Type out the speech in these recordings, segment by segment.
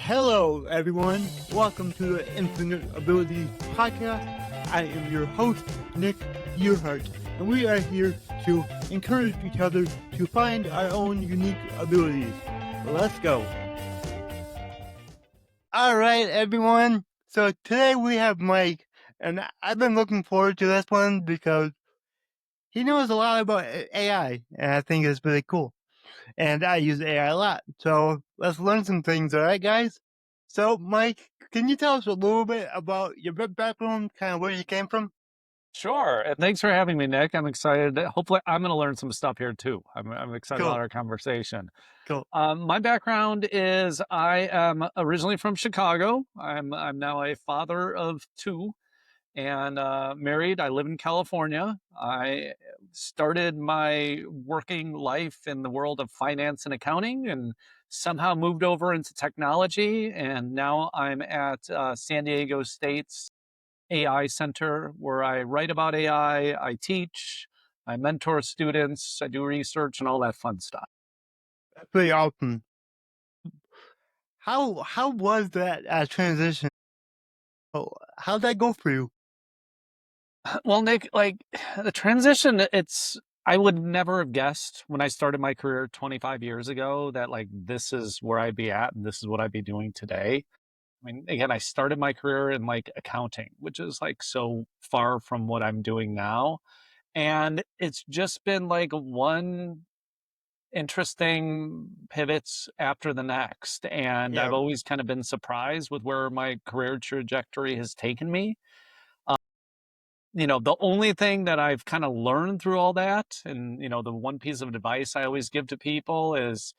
Hello, everyone. Welcome to the Infinite Abilities Podcast. I am your host, Nick Yerhart, and we are here to encourage each other to find our own unique abilities. Let's go. All right, everyone. So today we have Mike, and I've been looking forward to this one because he knows a lot about AI, and I think it's really cool. And I use AI a lot. So let's learn some things, all right, guys? So, Mike, can you tell us a little bit about your background, kind of where you came from? Sure. And thanks for having me, Nick. I'm excited. Hopefully, I'm going to learn some stuff here too. I'm excited about Cool, our conversation. cool. My background is I am originally from Chicago. I'm now a father of two and married. I live in California. I started my working life in the world of finance and accounting and somehow moved over into technology. And now I'm at San Diego State's AI Center where I write about AI, I teach, I mentor students, I do research and all that fun stuff. That's pretty awesome. How was that transition? Oh, how'd that go for you? Well, Nick, like the transition, I would never have guessed when I started my career 25 years ago that like this is where I'd be at and this is what I'd be doing today. I mean, again, I started my career in like accounting, which is like so far from what I'm doing now. And it's just been like one interesting pivots after the next. And Yeah, I've always kind of been surprised with where my career trajectory has taken me. The only thing that I've kind of learned through all that, and, the one piece of advice I always give to people is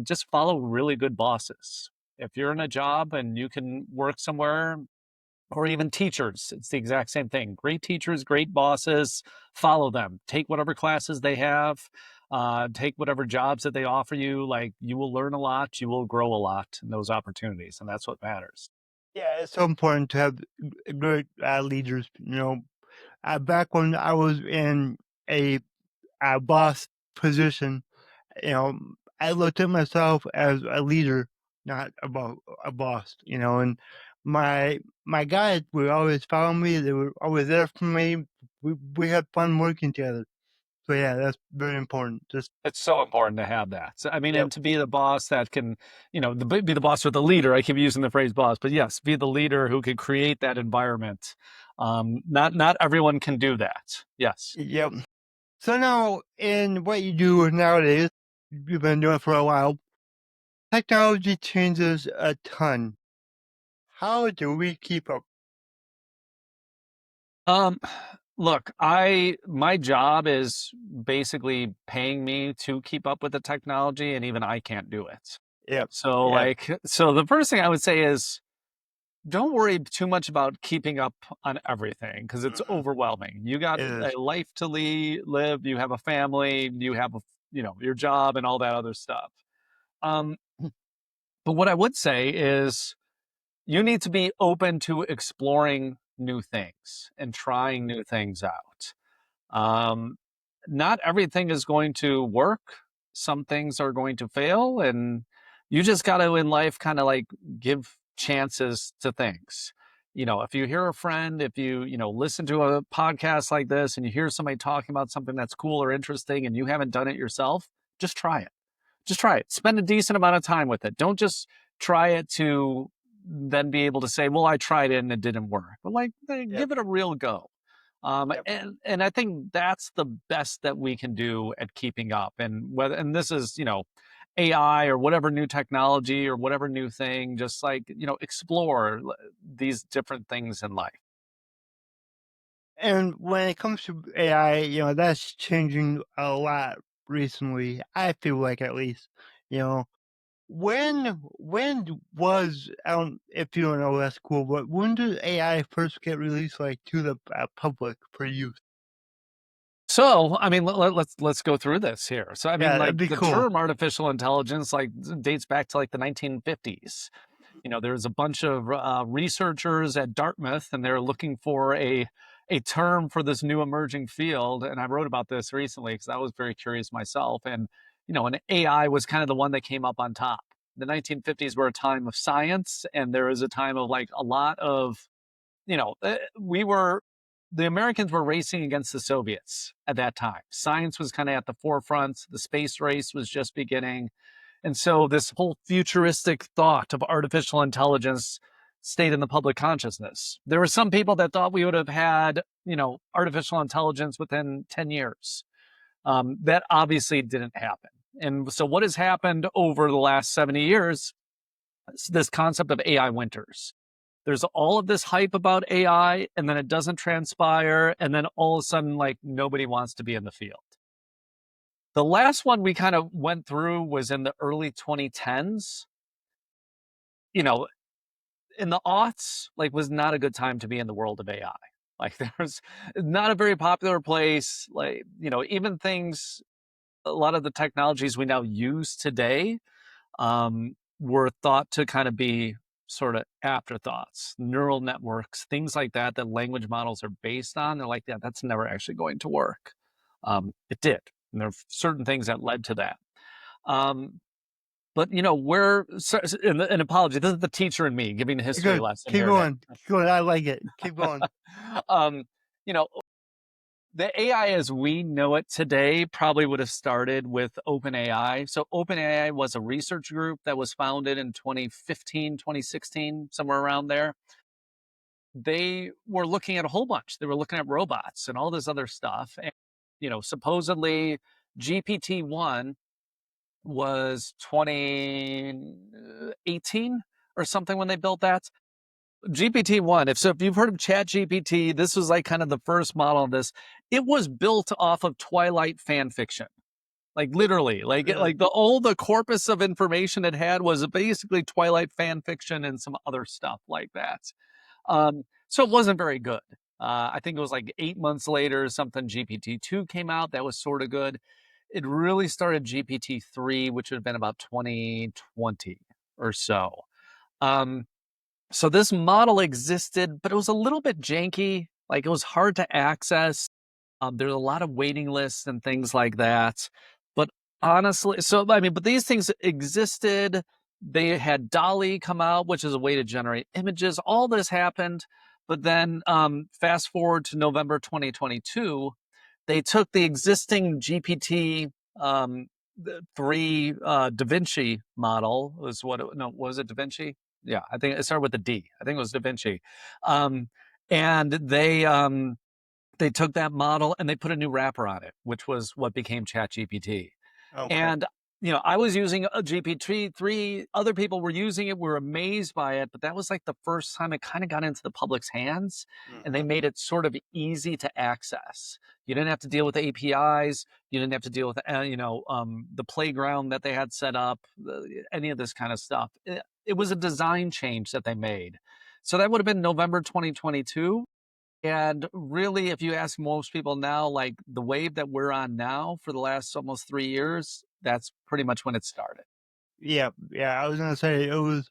just follow really good bosses. If you're in a job and you can work somewhere, or even teachers, it's the exact same thing. Great teachers, great bosses, follow them. Take whatever classes they have, take whatever jobs that they offer you. Like you will learn a lot, you will grow a lot in those opportunities, and that's what matters. yeah, it's so important to have great leaders. Back when I was in a, boss position, I looked at myself as a leader, not about a boss, and my guys would always follow me. They were always there for me. We had fun working together. So yeah, that's very important. Just It's so important to have that. So, I mean, yep, and to be the boss that can, be the boss or the leader. I keep using the phrase boss, but yes, be the leader who can create that environment. Not everyone can do that. Yes. yep. So now, in what you do nowadays, you've been doing it for a while. Technology changes a ton. How do we keep up? Um, Look, my job is basically paying me to keep up with the technology, and even I can't do it. Yep, yep. So the first thing I would say is don't worry too much about keeping up on everything because it's Mm-mm. overwhelming. You got It a is. life to live, you have a family, you have your job and all that other stuff. Um, but what I would say is you need to be open to exploring new things and trying new things out. Um, Not everything is going to work. Some things are going to fail, and you just got to in life kind of like give chances to things. If you hear a friend, if you listen to a podcast like this and you hear somebody talking about something that's cool or interesting and you haven't done it yourself, just try it. Just try it. Spend a decent amount of time with it. Don't just try it to then be able to say, well, I tried it and it didn't work. But like, Yep, give it a real go. yep. And I think that's the best that we can do at keeping up. And this is, AI or whatever new technology or whatever new thing, just like, explore these different things in life. And when it comes to AI, that's changing a lot recently. I feel like at least, you know, when I don't if you don't know that's cool, but when did AI first get released like to the public for use? So, I mean, let's go through this here. So, I mean, Yeah, like that'd be the cool. term artificial intelligence like dates back to like the 1950s. There's a bunch of researchers at Dartmouth, and they're looking for a term for this new emerging field. And I wrote about this recently because I was very curious myself. And an AI was kind of the one that came up on top. The 1950s were a time of science, and there was a time of like a lot of, the Americans were racing against the Soviets at that time. Science was kind of at the forefront. The space race was just beginning. And so this whole futuristic thought of artificial intelligence stayed in the public consciousness. There were some people that thought we would have had, artificial intelligence within 10 years. That obviously didn't happen. And so what has happened over the last 70 years is this concept of AI winters. There's all of this hype about AI, and then it doesn't transpire, and then all of a sudden, like, nobody wants to be in the field. The last one we kind of went through was in the early 2010s. You know, in the aughts, like, was not a good time to be in the world of AI. Like, there's not a very popular place. Like, even things, a lot of the technologies we now use today were thought to kind of be sort of afterthoughts, neural networks, things like that, that language models are based on. They're like, yeah, that's never actually going to work. It did. And there are certain things that led to that. Um, but an apology. This is the teacher in me giving a history Good. lesson Keep here, Nick. going. Keep going. I like it. Keep going. um, you know, the AI as we know it today probably would have started with OpenAI. So OpenAI was a research group that was founded in 2015, 2016, somewhere around there. They were looking at a whole bunch. They were looking at robots and all this other stuff. And, supposedly GPT-1 was 2018 or something when they built that. GPT-1, if you've heard of Chat GPT, this was like kind of the first model of this. It was built off of Twilight fan fiction. Like literally, Really? the corpus of information it had was basically Twilight fan fiction and some other stuff like that. So it wasn't very good. I think it was like 8 months later, something GPT-2 came out that was sort of good. It really started GPT-3, which would have been about 2020 or so. Um, so this model existed, but it was a little bit janky. Like it was hard to access. There's a lot of waiting lists and things like that. But honestly, but these things existed. They had Dolly come out, which is a way to generate images. All this happened. But then fast forward to November 2022, they took the existing GPT the 3 Da Vinci model was no, was it Da Vinci? Yeah, I think it started with a D. I think it was Da Vinci. Um, and they took that model and they put a new wrapper on it, which was what became ChatGPT. Okay. And I was using a GPT-3. Other people were using it. Were amazed by it, but that was like the first time it kind of got into the public's hands, and they Mm-hmm. made it sort of easy to access. You didn't have to deal with APIs. You didn't have to deal with the playground that they had set up. Any of this kind of stuff. It was a design change that they made. So that would have been November 2022. And really, if you ask most people now, like the wave that we're on now for the last almost 3 years, that's pretty much when it started. Yeah. Yeah. I was gonna say it was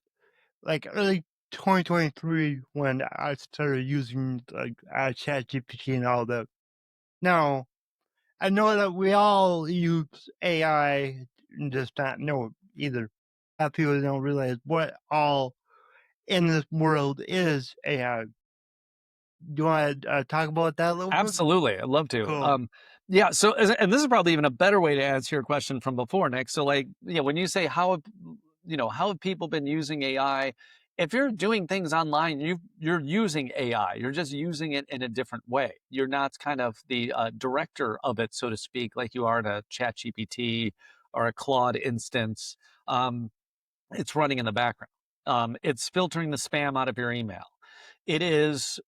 like early 2023 when I started using like Chat GPT and all that. Now I know that we all use AI and just not know it either. A lot of people don't realize what all in this world is AI. Do you want to talk about that a little bit? Absolutely, I'd love to. Cool. Yeah. So, and this is probably even a better way to answer your question from before, Nick. So, like, when you say how have people been using AI? If you're doing things online, you're using AI. You're just using it in a different way. You're not kind of the director of it, so to speak, like you are in a Chat GPT or a Claude instance. Um, it's running in the background. It's filtering the spam out of your email. It is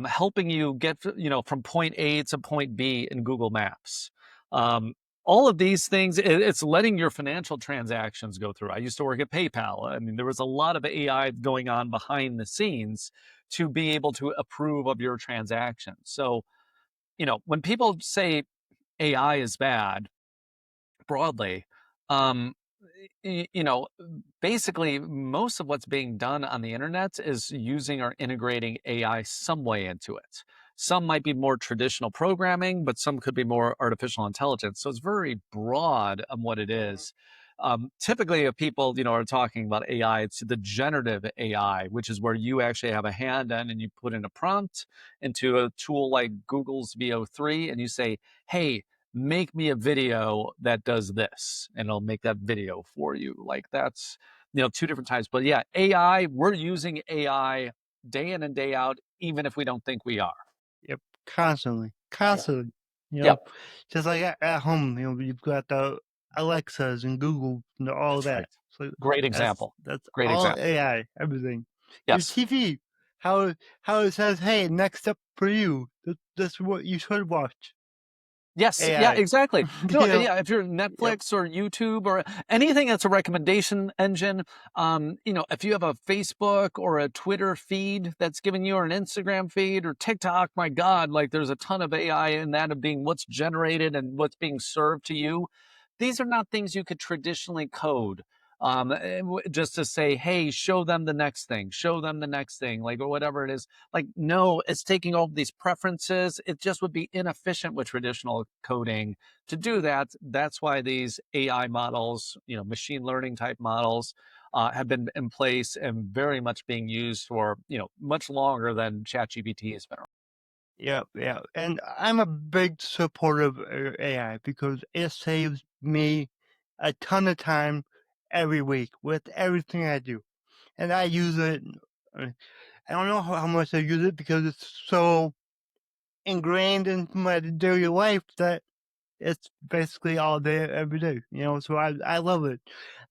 helping you get from point A to point B in Google Maps. Um, all of these things, it's letting your financial transactions go through. I used to work at PayPal. I mean, there was a lot of AI going on behind the scenes to be able to approve of your transactions. So, when people say AI is bad, broadly, um, basically most of what's being done on the internet is using or integrating AI some way into it. Some might be more traditional programming, but some could be more artificial intelligence. So it's very broad on what it Mhm. is. Typically, if people are talking about AI, it's the generative AI, which is where you actually have a hand in and you put in a prompt into a tool like Google's VO3, and you say, "Hey, make me a video that does this," and it'll make that video for you. Like that's two different types. But yeah, AI, we're using AI day in and day out, even if we don't think we are. Yep, constantly, Yeah. constantly, you Yep. know, just like at home, you've got the Alexas and Google and all That's that. right. So Great that's example. that's Great all example. AI, everything. Your Yes. TV, how it says, "Hey, next up for you, this is what you should watch." Yes, yeah, AI, exactly. you know? Yeah, if you're Yep, Netflix or YouTube or anything that's a recommendation engine, if you have a Facebook or a Twitter feed that's giving you or an Instagram feed or TikTok, my God, like there's a ton of AI in that of being what's generated and what's being served to you. These are not things you could traditionally code. Just to say, hey, show them the next thing, show them the next thing, like, or whatever it is. Like, no, it's taking all these preferences. It just would be inefficient with traditional coding to do that. That's why these AI models, machine learning type models, have been in place and very much being used for, much longer than ChatGPT has been around. yep, yeah, and I'm a big supporter of AI because it saves me a ton of time every week with everything I do. And I use it. uh, I don't know how much I use it because it's so ingrained into my daily life that it's basically all day, every day. So I love it.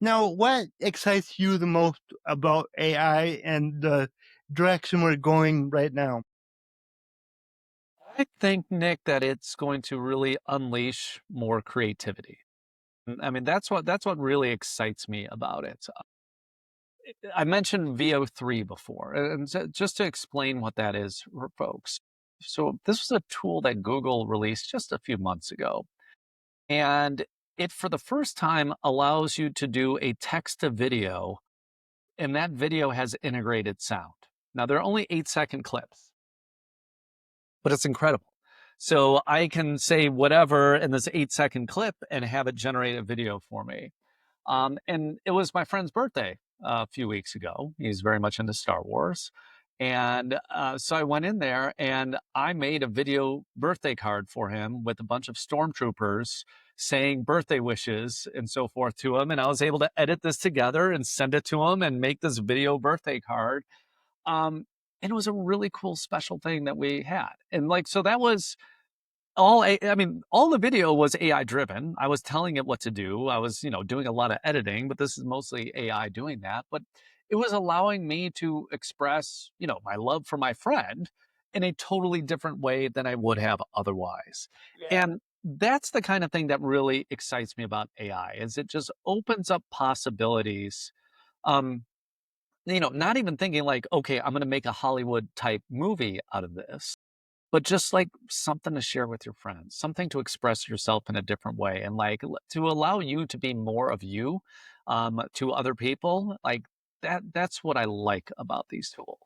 Now, what excites you the most about AI and the direction we're going right now? I think, Nick, that it's going to really unleash more creativity. I mean, that's what really excites me about it. I mentioned VO3 before, and just to explain what that is for folks. So this was a tool that Google released just a few months ago, and it for the first time allows you to do a text to video, and that video has integrated sound. Now they're only 8-second clips, but it's incredible. So I can say whatever in this 8-second clip and have it generate a video for me. And it was my friend's birthday a few weeks ago. He's very much into Star Wars. And so I went in there and I made a video birthday card for him with a bunch of stormtroopers saying birthday wishes and so forth to him. And I was able to edit this together and send it to him and make this video birthday card. Um, and it was a really cool special thing that we had. And like, so that was I mean, all the video was AI driven. I was telling it what to do. I was, doing a lot of editing, but this is mostly AI doing that. But it was allowing me to express, my love for my friend in a totally different way than I would have otherwise. Yeah. And that's the kind of thing that really excites me about AI is it just opens up possibilities. Um, not even thinking like, okay, I'm going to make a Hollywood type movie out of this, but just like something to share with your friends, something to express yourself in a different way, and like to allow you to be more of you to other people. Like that. That's what I like about these tools.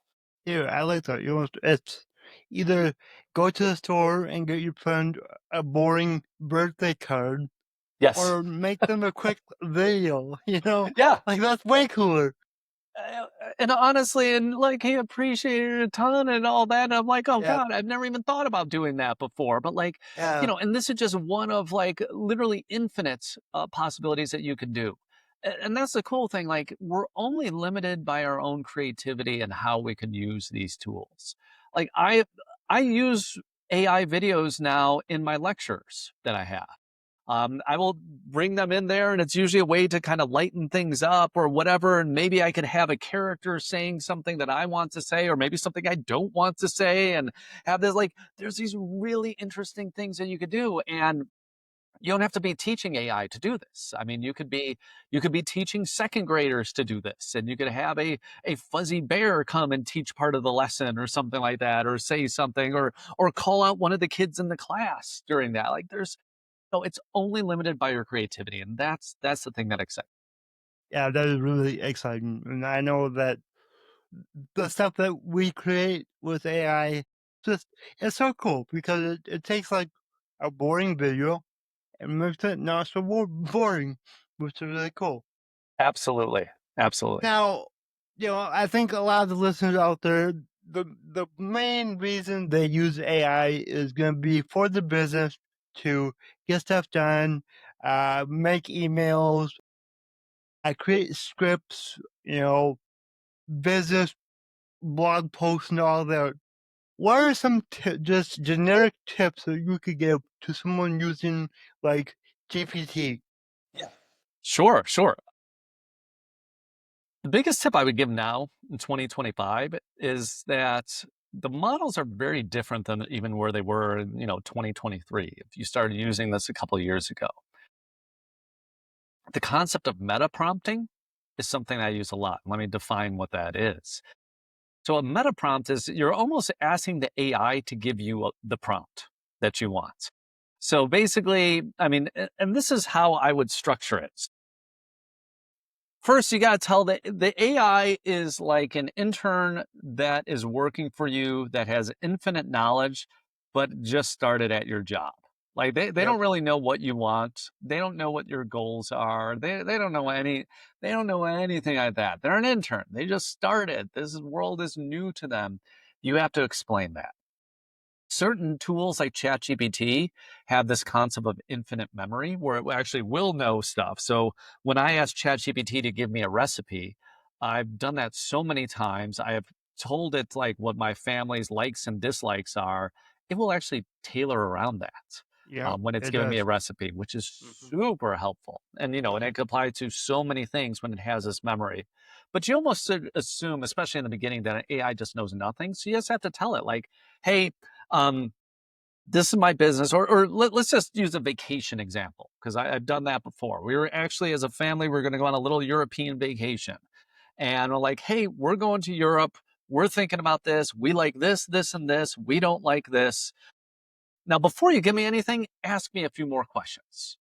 Yeah, I like that. It's either go to the store and get your friend a boring birthday card Yes. or make them a quick video, Yeah. Like, that's way cooler. And honestly, and like he appreciated it a ton and all that. And I'm like, oh Yep. God, I've never even thought about doing that before. But like, Yeah. and this is just one of like literally infinite possibilities that you can do. And that's the cool thing. Like, we're only limited by our own creativity and how we can use these tools. Like, I use AI videos now in my lectures that I have. I will bring them in there, and it's usually a way to kind of lighten things up or whatever. And maybe I could have a character saying something that I want to say, or maybe something I don't want to say, and have this like, there's these really interesting things that you could do. And you don't have to be teaching AI to do this. I mean, you could be teaching second graders to do this, and you could have a fuzzy bear come and teach part of the lesson or something like that, or say something, or call out one of the kids in the class during that. Like there's so it's only limited by your creativity, and that's the thing that excites. Yeah, that is really exciting, and I know that the stuff that we create with AI just it's so cool because it takes, like, a boring video and makes it not so boring. which is really cool. Absolutely. Absolutely. Now, I think a lot of the listeners out there, the main reason they use AI is going to be for the business to get stuff done, make emails, I create scripts, business blog posts and all that. What are some just generic tips that you could give to someone using like GPT? Yeah. Sure, sure. The biggest tip I would give now in 2025 is that the models are very different than even where they were in, 2023. If you started using this a couple of years ago, the concept of meta prompting is something I use a lot. Let me define what that is. So a meta prompt is you're almost asking the AI to give you the prompt that you want. So basically, I mean, and this is how I would structure it. First, you got to tell the AI is like an intern that is working for you that has infinite knowledge, but just started at your job. Like they Yep. don't really know what you want. They don't know what your goals are. They don't know they don't know anything like that. They're an intern. They just started. World is new to them. You have to explain that. Certain tools like ChatGPT have this concept of infinite memory where it actually will know stuff. So when I ask ChatGPT to give me a recipe, I've done that so many times. I have told it like what my family's likes and dislikes are. It will actually tailor around that Yep. when it's It giving me a does. recipe, which is Hmm. super helpful. And and Hmm. it can apply to so many things when it has this memory. But you almost should assume, especially in the beginning, that an AI just knows nothing. So you just have to tell it like, hey, um, this is my business, or us just use a vacation example because I've done that before. We were actually, as a family, we are going to go on a little European vacation, and we're like, "Hey, we're going to Europe. We're thinking about this. We like this, this, and this. We don't like this." Now, before you give me anything, ask me a few more questions.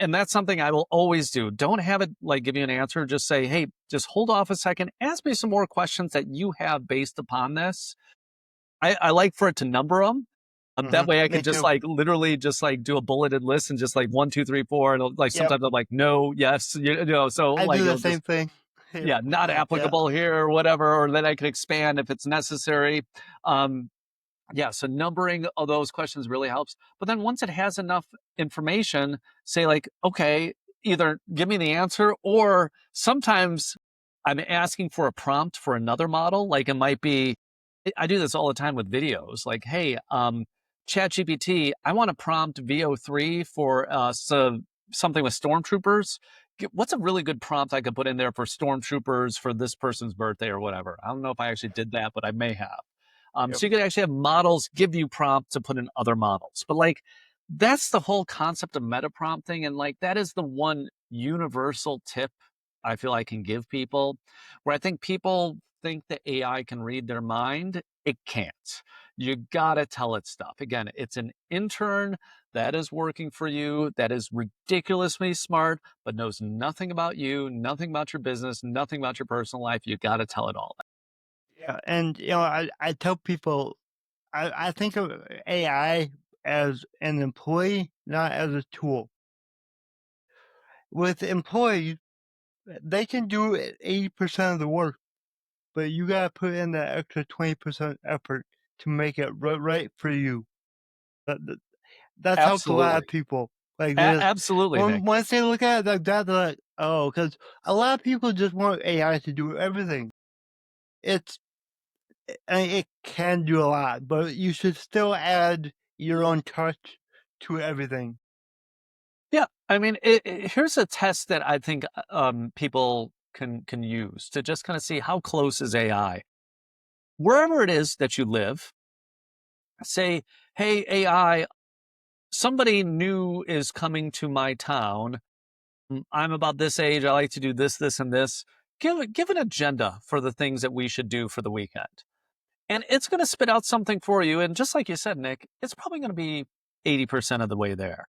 And that's something I will always do. Don't have it like give you an answer. Just say, "Hey, just hold off a second. Ask me some more questions that you have based upon this." I like for it to number them. Hmm. That way I Me could just too. like literally just like do a bulleted list and just like 1, 2, 3, 4. And like Yep. sometimes I'm like, no, yes, so I like do the it'll same just, thing. Yep. yeah, not Yeah. applicable here or whatever, or then I can expand if it's necessary. Um, yeah, so numbering of those questions really helps. But then once it has enough information, say like, okay, either give me the answer or sometimes I'm asking for a prompt for another model. Like it might be, I do this all the time with videos. Like, hey, ChatGPT, I want to prompt VO3 for something with stormtroopers. What's a really good prompt I could put in there for stormtroopers for this person's birthday or whatever? I don't know if I actually did that, but I may have. Yep. So you could actually have models give you prompts to put in other models. But like that's the whole concept of meta prompting. And like that is the one universal tip I feel I can give people where I think people think that AI can read their mind. It can't. You gotta tell it stuff. Again, it's an intern that is working for you, that is ridiculously smart, but knows nothing about you, nothing about your business, nothing about your personal life. You gotta tell it all. Yeah. And I tell people I think of AI as an employee, not as a tool. With employees, they can do 80% of the work, but you gotta put in that extra 20% effort to make it right for you. That that's helped a lot of Absolutely. people. Like this, Absolutely, Nick. once they look at it like that, they're like, "Oh," because a lot of people just want AI to do everything. It's it can do a lot, but you should still add your own touch to everything. Yeah, I mean, here's a test that I think people can use to just kind of see how close is AI. Wherever it is that you live, say, "Hey AI, somebody new is coming to my town. I'm about this age. I like to do this, this, and this. Give an agenda for the things that we should do for the weekend." And it's going to spit out something for you. And just like you said, Nick, it's probably going to be 80% of the way there.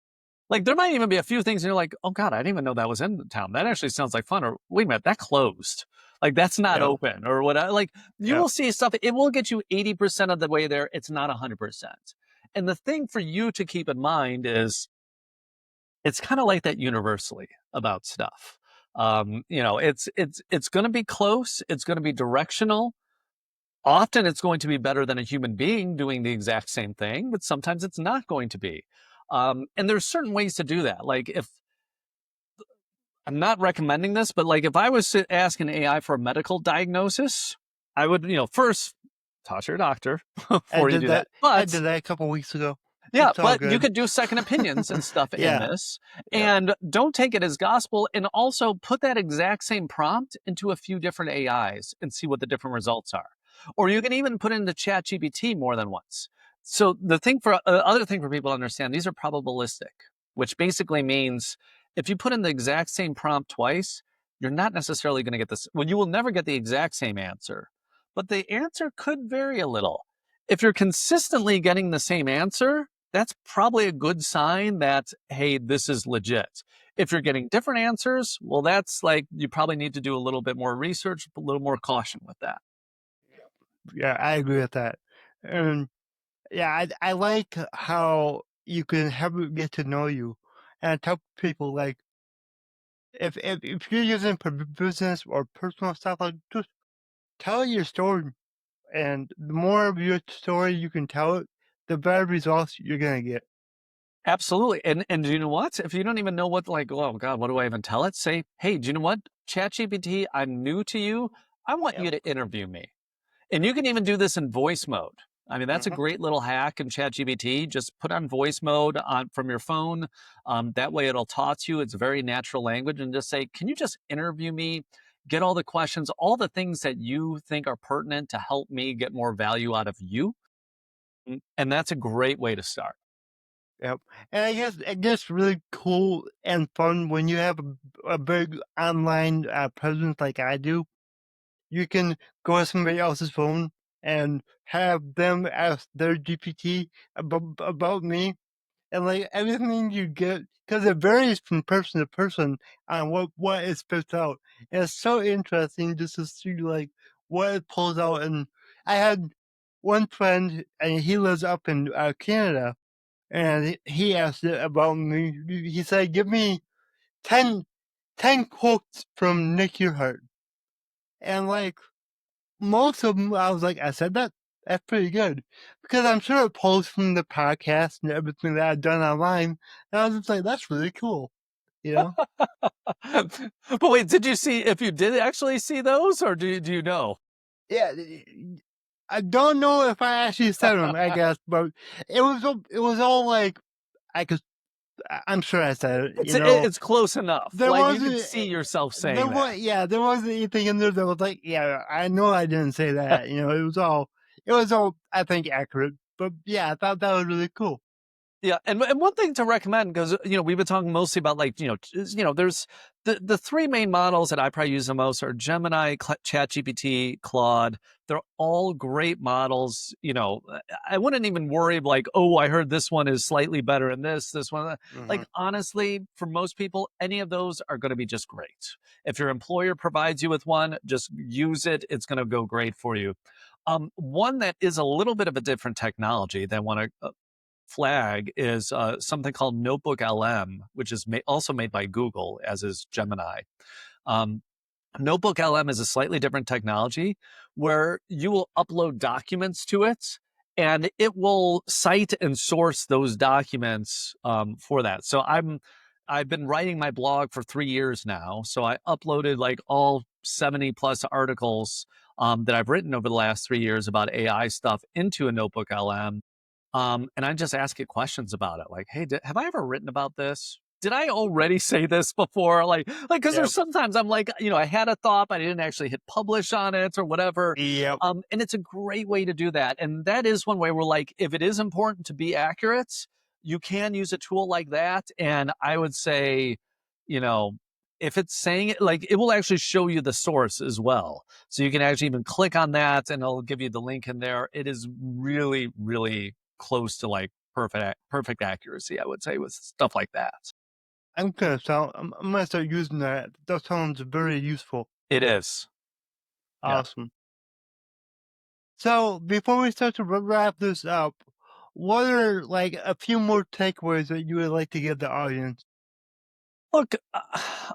Like there might even be a few things and you're like, oh God, I didn't even know that was in town. That actually sounds like fun. Or wait a minute, that closed. Like that's not Yep, open or what. Like you yep. will see stuff. It will get you 80% of the way there. It's not 100%. And the thing for you to keep in mind is it's kind of like that universally. about stuff. It's going to be close. It's going to be directional. Often it's going to be better than a human being doing the exact same thing, but sometimes it's not going to be. And there's certain ways to do that. Like if I'm not recommending this, but like if I was to ask an AI for a medical diagnosis, I would, first talk to your doctor I before you did do that. that. I But did that a couple weeks ago. yeah, It's all but you good. could do second opinions and stuff in Yeah. this. Yep. And don't take it as gospel. And also put that exact same prompt into a few different AIs and see what the different results are. Or you can even put it into ChatGPT more than once. So the thing for other thing for people to understand, these are probabilistic, which basically means if you put in the exact same prompt twice, you're not necessarily going to get this. Well, you will never get the exact same answer, but the answer could vary a little. If you're consistently getting the same answer, that's probably a good sign that, hey, this is legit. If you're getting different answers, well, that's like you probably need to do a little bit more research, a little more caution with that. Yeah, I agree with that. And yeah, I like how you can have it get to know you. And I tell people like if you're using it for business or personal stuff, like just tell your story. And the more of your story you can tell it, the better results you're gonna get. Absolutely. And you know what? If you don't even know what, like, oh God, what do I even tell it? Say, hey, do you know what? ChatGPT, I'm new to you. I want Yep. you to interview me. And you can even do this in voice mode. I mean, that's a Mhm. great little hack in ChatGPT. Just put on voice mode on from your phone. That way, it'll talk to you. It's very natural language, and just say, "Can you just interview me? Get all the questions, all the things that you think are pertinent to help me get more value out of you." And that's a great way to start. Yep. And I guess it gets really cool and fun when you have a big online presence like I do. You can go to somebody else's phone and have them ask their GPT about me, and like everything you get, because it varies from person to person on what it spits out. And it's so interesting just to see like what it pulls out. And I had one friend, and he lives up in Canada, and he asked it about me. He said, "Give me 10, 10 quotes from Nick Yerhart," and like most of them, I was like, I said that. That's pretty good, because I'm sure it pulls from the podcast and everything that I've done online. And I was just like, that's really cool, you know? But wait, did you see if you did actually see those, or do you know? Yeah, I don't know if I actually said them. I guess, but it was all like I could. I'm sure I said it. It's You know, it's close enough. there Like you could wasn't. see yourself There saying was that. yeah, there wasn't anything in there that was like, yeah, I know I didn't say that. You know, it was all I think accurate. But yeah, I thought that was really cool. Yeah, and one thing to recommend because we've been talking mostly about like there's the three main models that I probably use the most are Gemini, ChatGPT, Claude. They're all great models. I wouldn't even worry like, oh, I heard this one is slightly better than this one. Hmm. Like honestly, for most people, any of those are going to be just great. If your employer provides you with one, just use it. It's going to go great for you. One that is a little bit of a different technology that I want to flag is something called Notebook LM, which is also made by Google, as is Gemini. Um, Notebook LM is a slightly different technology where you will upload documents to it and it will cite and source those documents for that. So I've been writing my blog for 3 years now. So I uploaded like all 70 plus articles that I've written over the last 3 years about AI stuff into a Notebook LM. And I just ask it questions about it, like, "Hey, have I ever written about this? Did I already say this before?" Because Yep. there's sometimes I'm like, I had a thought, but I didn't actually hit publish on it or whatever. Yep. And it's a great way to do that. And that is one way where, like, if it is important to be accurate, you can use a tool like that. And I would say, you know, if it's saying it, like, it will actually show you the source as well. So you can actually even click on that and it'll give you the link in there. It is really, really close to like perfect accuracy, I would say, with stuff like that. I'm gonna start using that. That sounds very useful. It is. Yeah. Awesome. So before we start to wrap this up, what are like a few more takeaways that you would like to give the audience? Look,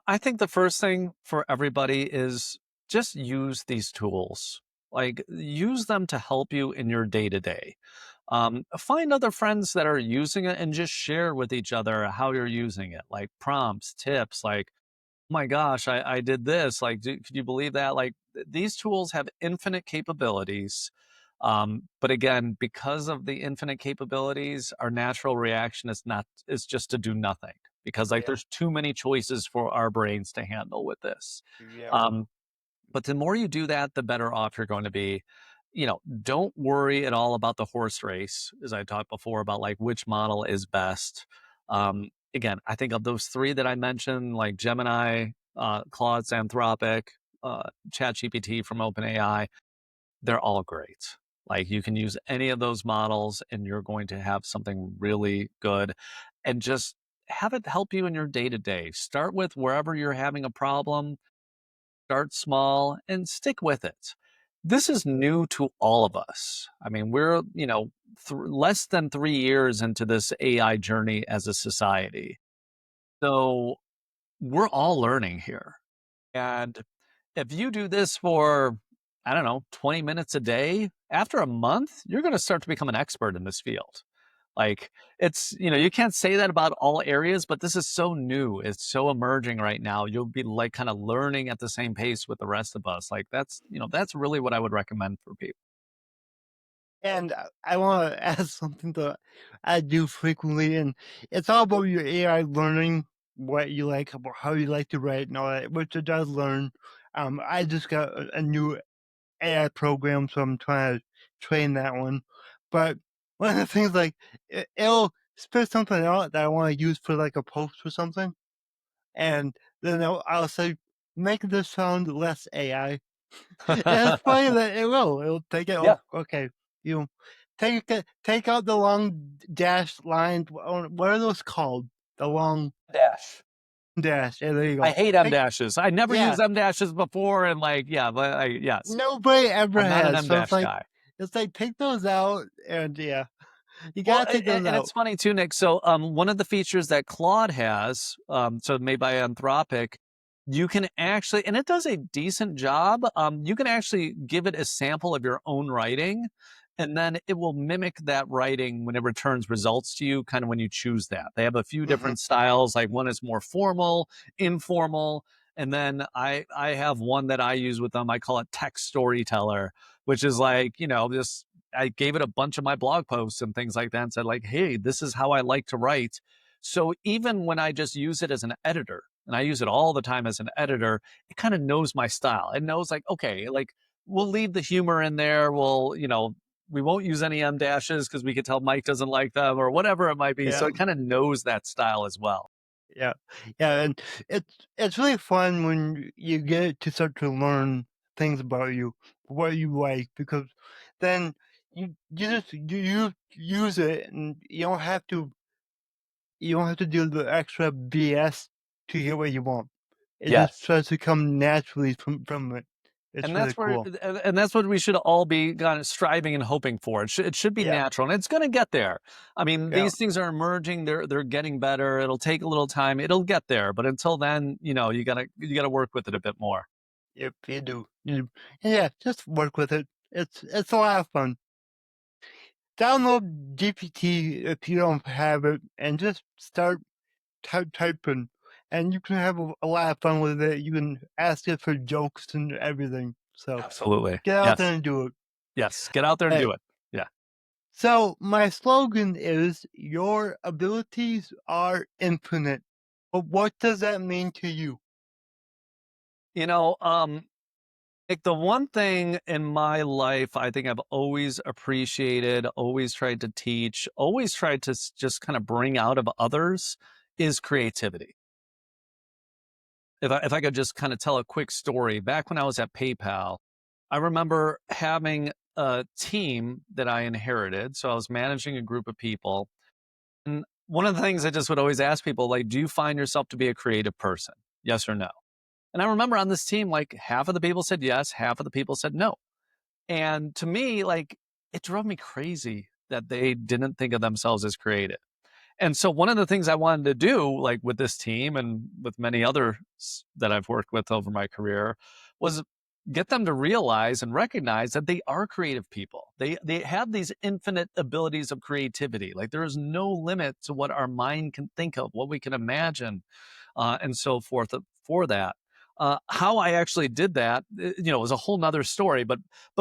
I think the first thing for everybody is just use these tools. Like, use them to help you in your day to day. Find other friends that are using it and just share with each other how you're using it, like prompts, tips, like, oh my gosh, I did this. Like, could you believe that? Like, these tools have infinite capabilities. But again, because of the infinite capabilities, our natural reaction is just to do nothing because like Yeah. there's too many choices for our brains to handle with this. Yeah. Um, but the more you do that, the better off you're going to be. Don't worry at all about the horse race, as I talked before about like which model is best. Again, I think of those three that I mentioned, like Gemini, Claude's Anthropic, ChatGPT from OpenAI, they're all great. Like you can use any of those models and you're going to have something really good and just have it help you in your day to day. Start with wherever you're having a problem, start small and stick with it. This is new to all of us. I mean, we're, less than 3 years into this AI journey as a society. So we're all learning here. And if you do this for, I don't know, 20 minutes a day, after a month, you're going to start to become an expert in this field. Like you can't say that about all areas, but this is so new. It's so emerging right now. You'll be like kind of learning at the same pace with the rest of us. Like that's really what I would recommend for people. And I want to add something that I do frequently, and it's all about your AI learning what you like, about how you like to write and all that, which it does learn. I just got a new AI program, so I'm trying to train that one. But one of the things, like, it'll spit something out that I want to use for like a post or something, and then I'll say, make this sound less AI. And it's funny that it will. It'll take it. Yeah. Oh, okay. You take out the long dash lines. What are those called? The long Dash. dash. Yeah, there you I go. hate M dashes. I never Yeah. used M dashes before, and like, yeah, but yes, Nobody ever I'm not an has. M So dash guy. it's like take those out, and yeah, you Well, gotta take those and out. it's funny too, Nick. So, one of the features that Claude has, so made by Anthropic, you can actually, and it does a decent job. You can actually give it a sample of your own writing, and then it will mimic that writing when it returns results to you, kind of when you choose that. They have a few Hmm. different styles, like one is more formal, informal, and then I have one that I use with them. I call it text storyteller, which is like, this I gave it a bunch of my blog posts and things like that and said like, hey, this is how I like to write. So even when I just use it as an editor, and I use it all the time as an editor, it kind of knows my style. It knows like, okay, like we'll leave the humor in there. We won't use any M dashes because we could tell Mike doesn't like them or whatever it might be. So Yeah, it kind of knows that style as well. yeah, yeah. And it's really fun when you get it to start to learn things about you, what you like, because then you use it, and you don't have to do the extra BS to get what you want. It just Yes. starts to come naturally from it. It's And really that's where, cool. and that's what we should all be kind of striving and hoping for. It should be Yeah, natural, and it's going to get there. I mean, yeah. these things are emerging; they're getting better. It'll take a little time. It'll get there, but until then, you gotta work with it a bit more. Yep, you do. Yeah, just work with it. It's a lot of fun. Download GPT if you don't have it, and just start typing, and you can have a lot of fun with it. You can ask it for jokes and everything. So Absolutely. get out there Yes. and do it. Yes. Get out there and Hey, do it. Yeah. so my slogan is your abilities are infinite. But what does that mean to you? You know, like the one thing in my life I think I've always appreciated, always tried to teach, always tried to just kind of bring out of others is creativity. If I could just kind of tell a quick story, back when I was at PayPal, I remember having a team that I inherited. So I was managing a group of people. And one of the things I just would always ask people, like, do you find yourself to be a creative person? Yes or no? And I remember on this team, like half of the people said yes, half of the people said no. And to me, like, it drove me crazy that they didn't think of themselves as creative. And so one of the things I wanted to do, like with this team and with many others that I've worked with over my career, was get them to realize and recognize that they are creative people. They have these infinite abilities of creativity. Like there is no limit to what our mind can think of, what we can imagine, and so forth for that. How I actually did that, was a whole nother story. But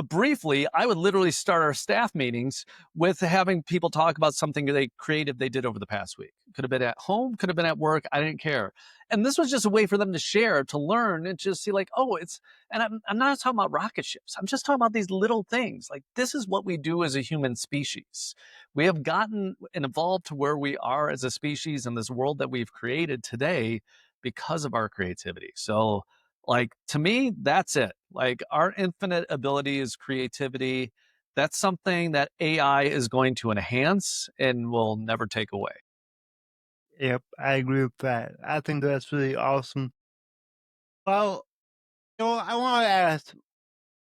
briefly, I would literally start our staff meetings with having people talk about something creative they did over the past week. Could have been at home, could have been at work. I didn't care. And this was just a way for them to share, to learn, and just see like, oh, it's. And I'm not talking about rocket ships. I'm just talking about these little things. Like this is what we do as a human species. We have gotten and evolved to where we are as a species in this world that we've created today because of our creativity. So, like, to me, that's it. Like, our infinite ability is creativity. That's something that AI is going to enhance and will never take away. Yep, I agree with that. I think that's really awesome. Well, I want to ask,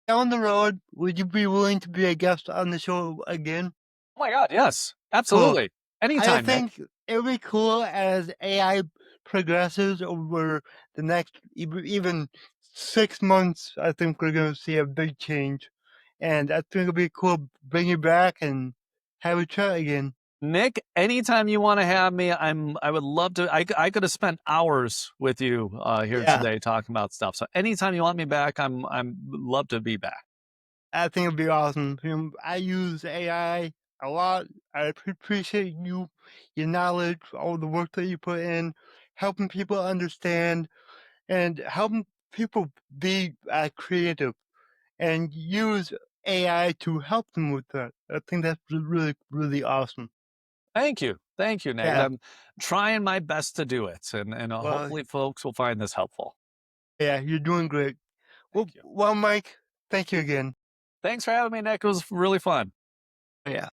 down the road, would you be willing to be a guest on the show again? Oh my God, yes, Cool. absolutely. I Anytime, Nick. think it would be cool as AI progresses over the next even 6 months. I think we're going to see a big change. And I think it'll be cool to bring you back and have a chat again. Nick, anytime you want to have me, I would love to. I could have spent hours with you here Yeah. today talking about stuff. So anytime you want me back, I'm love to be back. I think it'd be awesome. I use AI a lot. I appreciate your knowledge, all the work that you put in, helping people understand and helping people be creative and use AI to help them with that. I think that's really, really awesome. Thank you, Nick. Yeah. I'm trying my best to do it, and Well, hopefully, folks will find this helpful. yeah, you're doing great. Thank you. Well, Mike, thank you again. Thanks for having me, Nick. It was really fun. Yeah.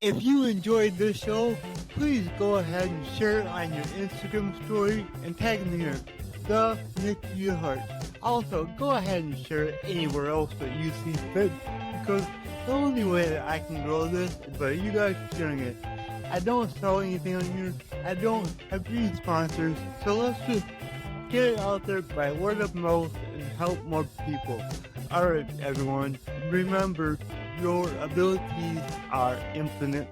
If you enjoyed this show, please go ahead and share it on your Instagram story and tag me here, the Nick Yerhart. Also, go ahead and share it anywhere else that you see fit, because the only way that I can grow this is by you guys sharing it. I don't sell anything on here. I don't have any sponsors, so let's just get it out there by word of mouth and help more people. Alright, everyone, remember, your abilities are infinite.